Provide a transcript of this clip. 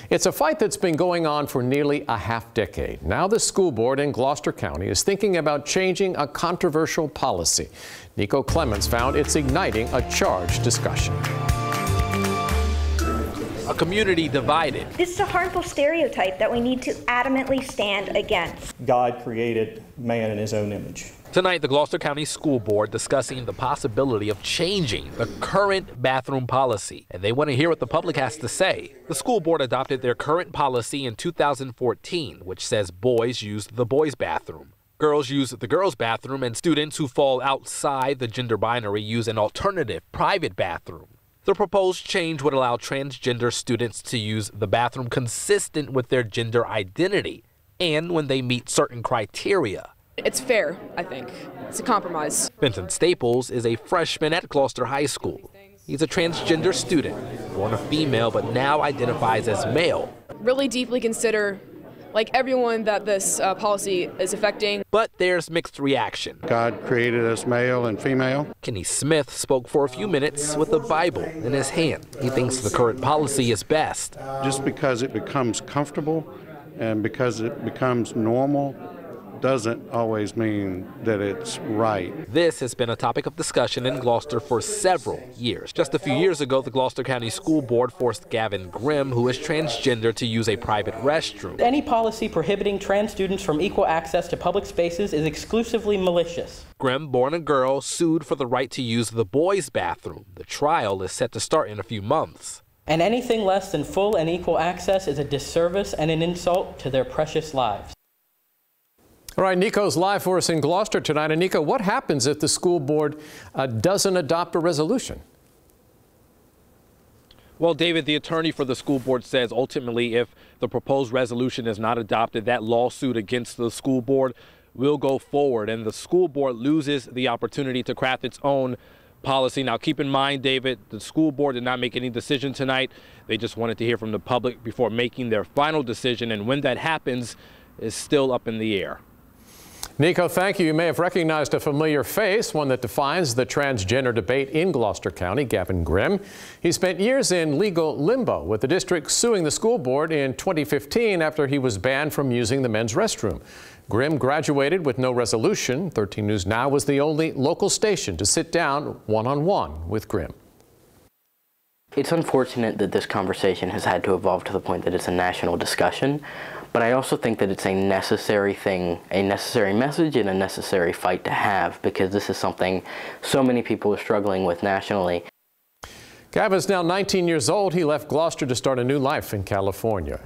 It's a fight that's been going on for nearly a half-decade. Now the school board in Gloucester County is thinking about changing a controversial policy. Nico Clemens found it's igniting a charged discussion. A community divided. This is a harmful stereotype that we need to adamantly stand against. God created man in his own image. Tonight, the Gloucester County School Board discussing the possibility of changing the current bathroom policy. And they want to hear what the public has to say. The school board adopted their current policy in 2014, which says boys use the boys' bathroom. Girls use the girls' bathroom, and students who fall outside the gender binary use an alternative private bathroom. The proposed change would allow transgender students to use the bathroom consistent with their gender identity and when they meet certain criteria. It's fair, I think. It's a compromise. Benton Staples is a freshman at Gloucester High School. He's a transgender student, born a female but now identifies as male. Really deeply consider, like everyone, that this policy is affecting. But there's mixed reaction. God created us male and female. Kenny Smith spoke for a few minutes with a Bible in his hand. He thinks the current policy is best. Just because it becomes comfortable and because it becomes normal doesn't always mean that it's right. This has been a topic of discussion in Gloucester for several years. Just a few years ago, the Gloucester County School Board forced Gavin Grimm, who is transgender, to use a private restroom. Any policy prohibiting trans students from equal access to public spaces is exclusively malicious. Grimm, born a girl, sued for the right to use the boys' bathroom. The trial is set to start in a few months. And anything less than full and equal access is a disservice and an insult to their precious lives. All right, Nico's live for us in Gloucester tonight. And Nico, what happens if the school board doesn't adopt a resolution? Well, David, the attorney for the school board says ultimately if the proposed resolution is not adopted, that lawsuit against the school board will go forward and the school board loses the opportunity to craft its own policy. Now, keep in mind, David, the school board did not make any decision tonight. They just wanted to hear from the public before making their final decision. And when that happens is still up in the air. Nico, thank you. You may have recognized a familiar face, one that defines the transgender debate in Gloucester County, Gavin Grimm. He spent years in legal limbo, with the district suing the school board in 2015 after he was banned from using the men's restroom. Grimm graduated with no resolution. 13 News Now was the only local station to sit down one-on-one with Grimm. It's unfortunate that this conversation has had to evolve to the point that it's a national discussion, but I also think that it's a necessary thing, a necessary message and a necessary fight to have, because this is something so many people are struggling with nationally. Gavin's now 19 years old. He left Gloucester to start a new life in California.